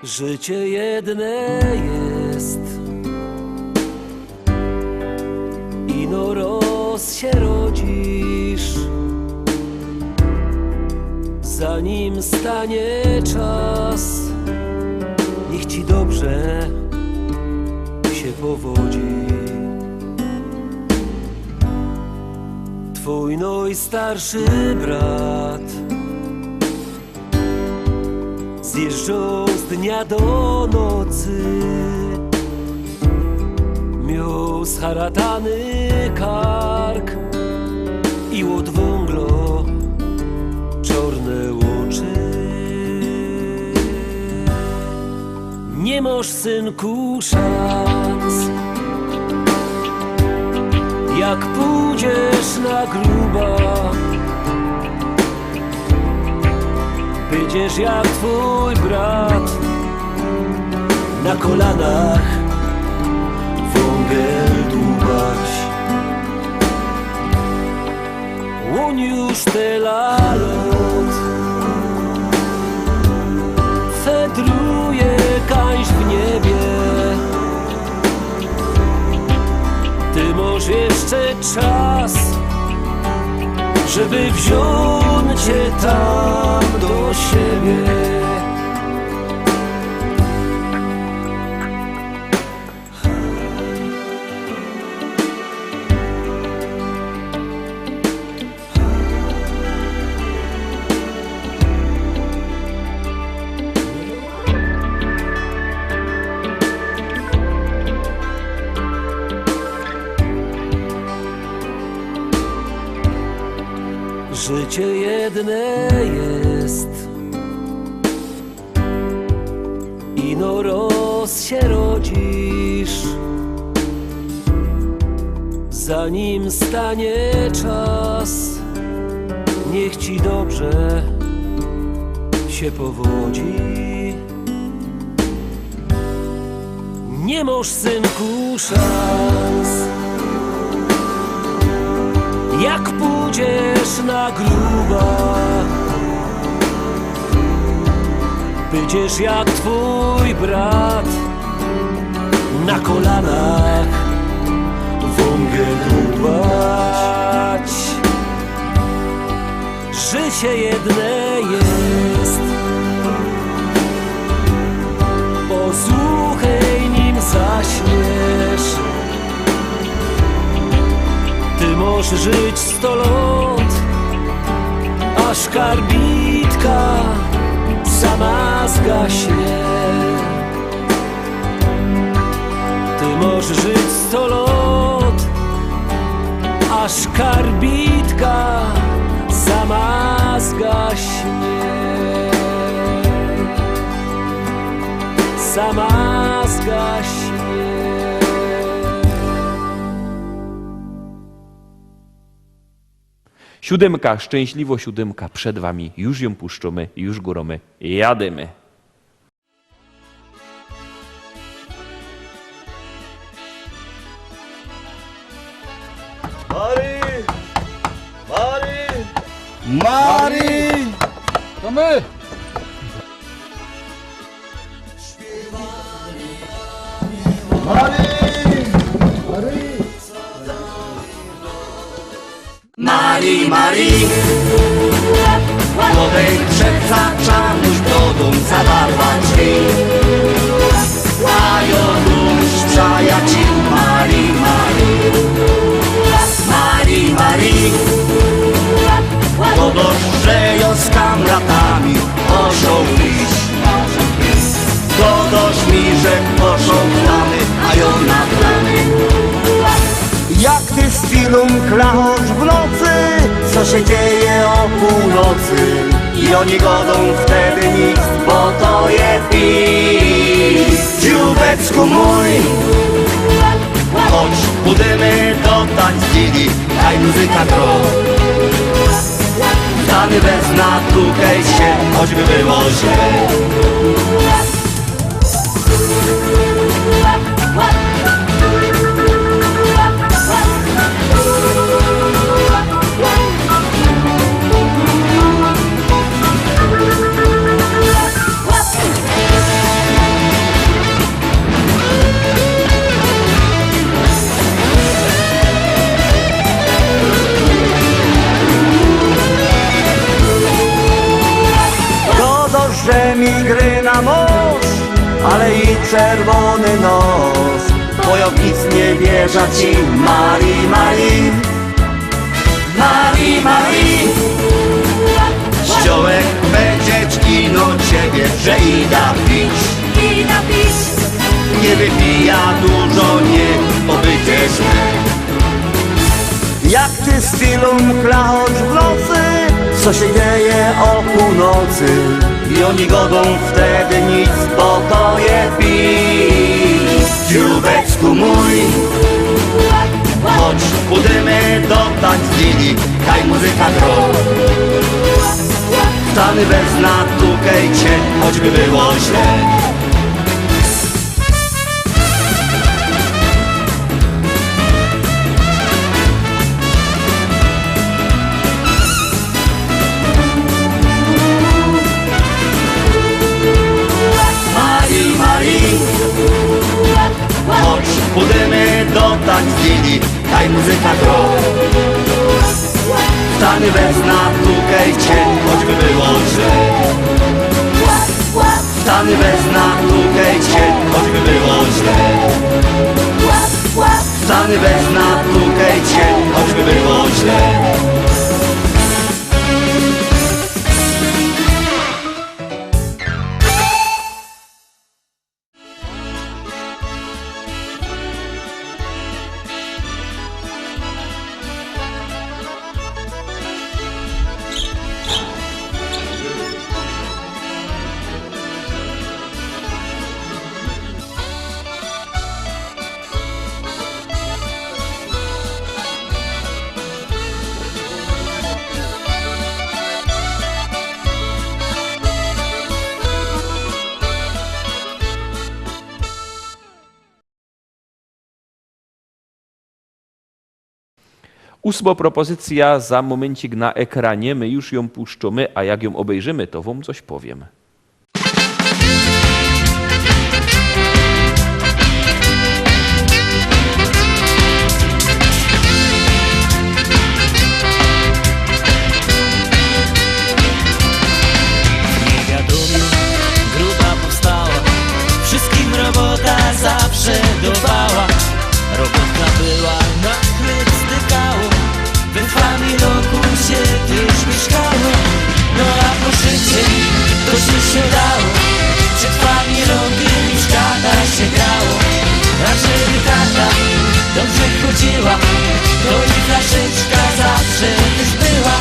Życie jedne jest, ino roz się rodzisz, zanim stanie czas. Niech ci dobrze się powodzi. Twój najstarszy brat zjeżdżał z dnia do nocy, miał zharatany kark i od wąglo czarne oczy. Nie masz, synku, szans, jak pójdziesz na gruba, będziesz jak twój brat, na kolanach wągiel dłubać. On już tyle lat fedruje kaś w niebie. Ty masz jeszcze czas, żeby wziąć cię tam do siebie. Życie jedne jest, ino roz się rodzisz, zanim stanie czas. Niech ci dobrze się powodzi. Nie masz, synku, szans, jak pójdziesz na gruba, będziesz jak twój brat, na kolanach wągiel dłubać. Życie jedne jest, posłuchaj, nim zaśniesz. Ty możesz żyć 100 lat, aż karbitka sama zgaśnie. Ty możesz żyć 100 lat, aż karbitka sama zgaśnie. Sama zgaśnie. Siódemka, szczęśliwo siódemka, przed wami. Już ją puszczamy, już góramy, jademy. Mary! Mary! Mary! To my! Marii, Marii, nowej przekraczaność do dom zawarła drzwi. A już przyjaciół Marii, Marii, Marii, Marii, podożże ją z kamratami poszą iść. Dodoż mi, że poszą plany, a ją na plany. Jak ty z filum klachosz w nocy, co się dzieje o północy? I oni godą wtedy nic, bo to jest PiS. Dzióbecku mój, chodź budemy do tańcili, daj muzyka gro. Dany bez natukaj się, choćby było źle. powierza ci Marii, Marii, Marii, Marii. Ściołek będzie ino ciebie, że ida pić, nie wypija dużo, nie obycie źle. Jak ty z filum klachosz w nocy, co się dzieje o północy? I oni godą wtedy nic, bo to je pić. Dziubeczku mój, chodź pójdziemy do tańcili, kaj muzyka gro. Stany bez natukejcie, choćby było źle. Marii, Marii, chodź pójdziemy do tańcili, kaj muzyka gro. Stany bez natukejcie, choćby było źle. Stany bez natukejcie, choćby było źle. Stany bez natukejcie, choćby było źle. Ósma propozycja za momencik na ekranie. My już ją puszczamy, a jak ją obejrzymy, to wam coś powiem. Niewiadomie grupa powstała, wszystkim robota zawsze dawała. Robotka była, na chleb stykało, we familioku się też mieszkało. No a po szycie to się dało, przed familiokiem już kata się grało. A żeby kata dobrze chodziła, to i flaszeczka zawsze też była.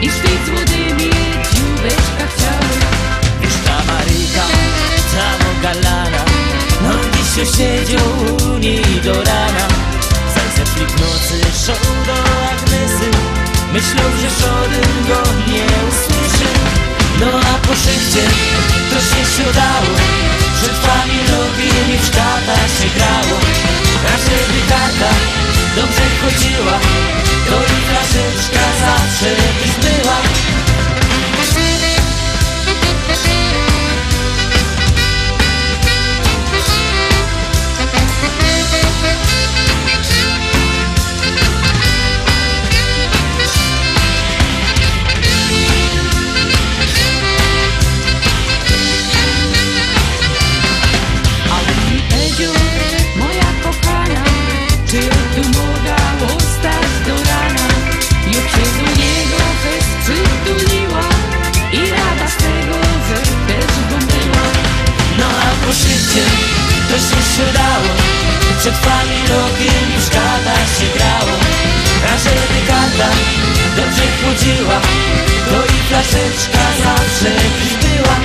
I szli z młodymi dziubeczka chciały. Wiesz, ta Maryka, cała galana, no dziś siedział u niej do rana. Zajrzeli w nocy, szł do Agnesy, myślał, że żaden go nie usłyszy. No a po szychcie to się udało, przed familiokiem już kata się grało. A żeby kata dobrze chodziła, to i flaszeczka zawsze już była. Ale mi Edziu, moja kochana, czy tu mogła ostać do rana? Już się do niego też przytuliła i rada z tego, że też go była. No a po szycie to się dało, przed familiokiem już kata się grało. A żeby kata dobrze chodziła, to i flaszeczka zawsze już była.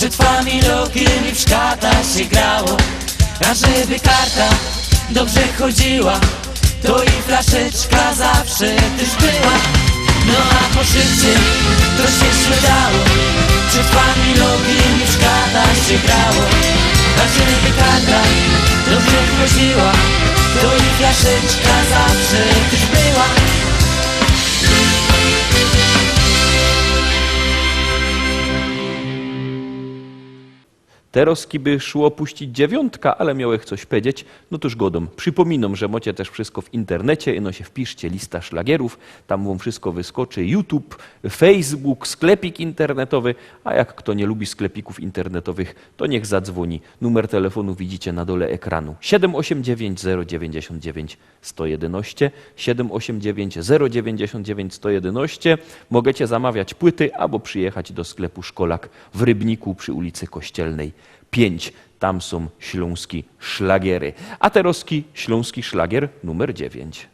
Przed wami rokiem i w szkata się grało. A żeby karta dobrze chodziła, to i flaszeczka zawsze też była. No a po szybcie to się śledało. Przed wami rokiem i w szkata się grało. A żeby karta dobrze chodziła, to i flaszeczka zawsze też była. Teraz by szło puścić 9, ale miałech coś powiedzieć, no toż godom. Przypominam, że macie też wszystko w internecie, no się wpiszcie lista szlagierów, tam wam wszystko wyskoczy, YouTube, Facebook, sklepik internetowy, a jak kto nie lubi sklepików internetowych, to niech zadzwoni. Numer telefonu widzicie na dole ekranu. 789 099 111, 789 099 111. Możecie zamawiać płyty albo przyjechać do sklepu Szkolak w Rybniku przy ulicy Kościelnej 5. Tam są śląskie szlagiery. A teroski śląski szlagier numer 9.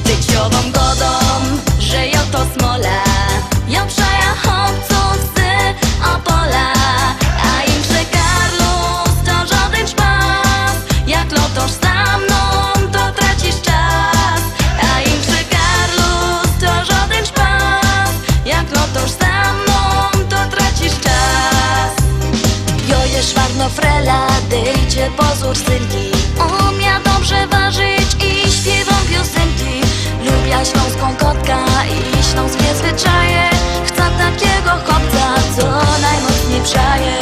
Tyciową godą, że jo to smola, jo przaja chłopców z Opola, a im Karlus to żaden szpas, jak lotosz za mną, to tracisz czas, a im Karlus to żaden szpas, jak lotosz za mną, to tracisz czas. Jo je szwarno frela, dejcie pozór synki, umia dobrze ważyć i śpiewą piosenki. Lubię śląską kotka i śląskie zwyczaje, chcę takiego chłopca, co najmocniej przaje.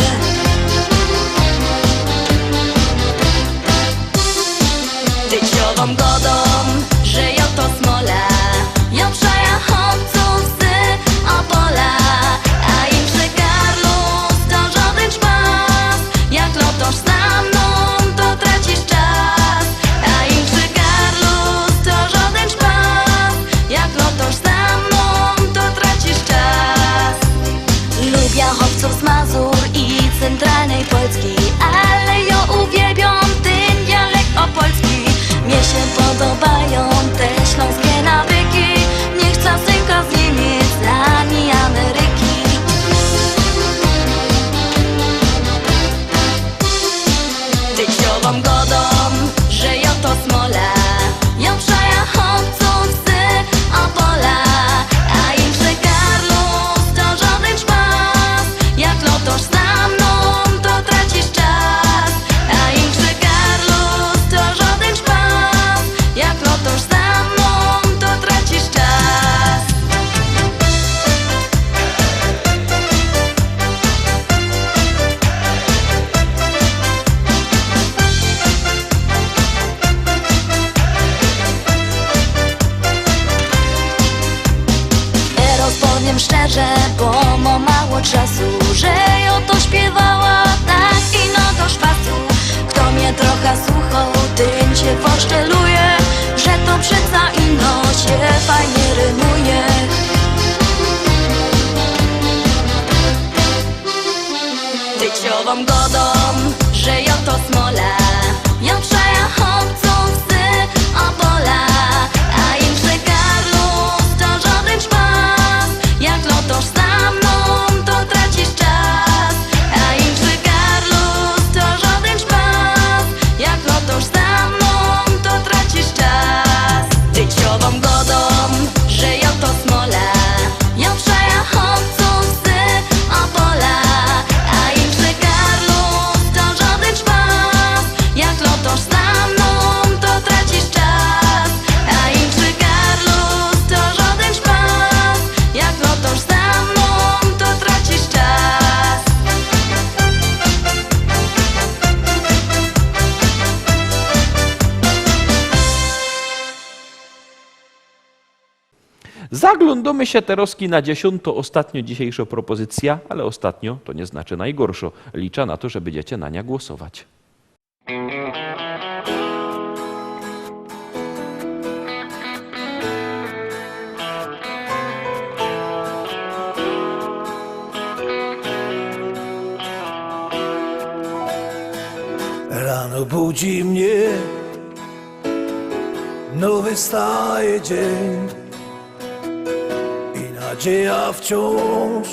Tyciową godą, że jo to smola, jo przaja chłopców z Opola, a im Karlus to żaden szpas, jak lotosz za mną, to tracisz czas, a im Karlus to żaden szpas, jak lotosz za mną, to tracisz czas. Lubię chłopców z Mazur i centralnej Polski, ale jo uwielbiam ten dialekt opolski. Mnie się podobają te śląskie nawyki, nie chcę synka z Niemiec ani Ameryki. Tyciową godą, że jo to smola, jo przaja chłopców z Opola, a im Karlus to żaden szpas, jak lotosz za mną, to tracisz czas, a im Karlus to żaden szpas, jak lotosz za mną, to tracisz czas. Teraz powiem szczerze, bo mam mało czasu, że jo to śpiewała tak ino do szpasu. Kto mnie trochę słuchał, tym się poszczeluje, że to przeca ino się fajnie rymuje. Tyciową godą, że jo to smola, jo przaja chłopców z Opola, a im Karlus to żaden szpas, jak lotosz za mną, to tracisz czas, a im Karlus to żaden szpas, jak lotosz za mną, to tracisz czas. Tyciową godą, że jo to smola, jo przaja chłopców z Opola, a im Karlus to żaden szpas, jak lotosz za mną, to tracisz czas, a im Karlus to żaden szpas, jak lotosz za mną, to tracisz czas. Zaglądamy się teroski na 10. ostatnio dzisiejsza propozycja, ale ostatnio to nie znaczy najgorszo. Liczę na to, że będziecie na nią głosować. Rano budzi mnie nowy staje dzień i nadzieja wciąż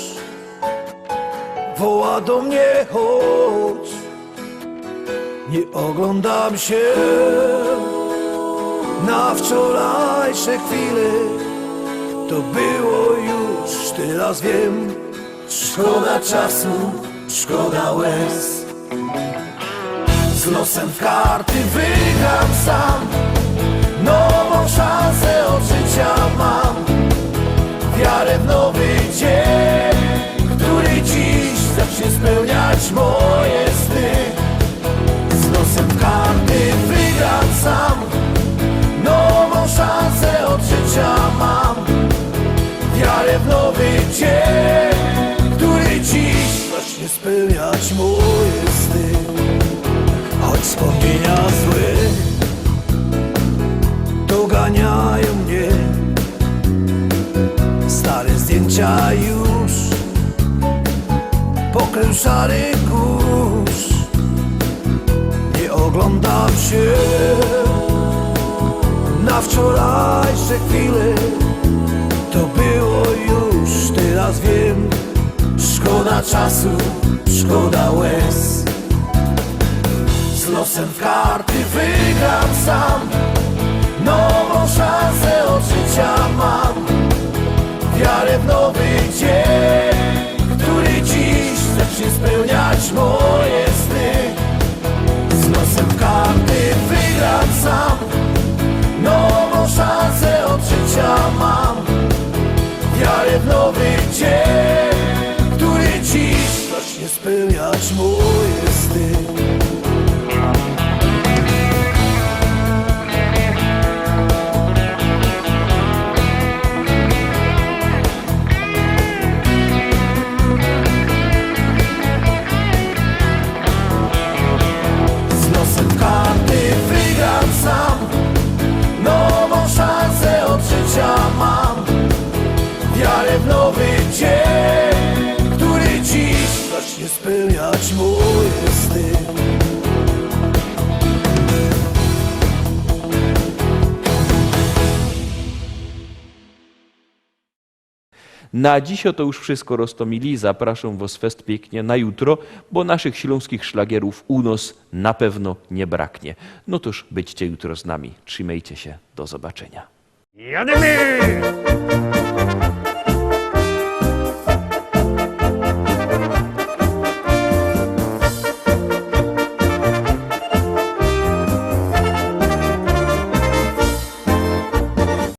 woła do mnie, chodź. Nie oglądam się na wczorajsze chwile, to było już, teraz wiem. Szkoda czasu, szkoda łez. Z losem w karty wygram sam, nową szansę od życia mam. Wiarę w nowy dzień, który dziś zacznie spełniać moje sny. Z losem w karty wygram sam, nową szansę od życia mam. Wiarę w nowy dzień, który dziś zacznie spełniać moje sny. Choć wspomnienia złe doganiają mnie, stare zdjęcia już pokrył szary kurz. Nie oglądam się na wczorajsze chwile, to było już, teraz wiem. Szkoda czasu, szkoda łez. Z losem w karty wygram sam, nową szansę od życia mam. Wiarę w nowy dzień, który dziś zacznie spełniać moje sny. Z losem w karty wygram sam, nową szansę od życia mam. Wiarę w nowy dzień, który dziś zacznie spełniać moje sny. Z losem w karty wygram sam, nową szansę od życia mam. Wiarę w nowy dzień, który dziś zacznie spełniać moje sny. Na dziś to już wszystko, Rostomili. Zapraszam was fest pięknie na jutro, bo naszych śląskich szlagierów u nas na pewno nie braknie. No toż byćcie jutro z nami. Trzymajcie się. Do zobaczenia. Jademy!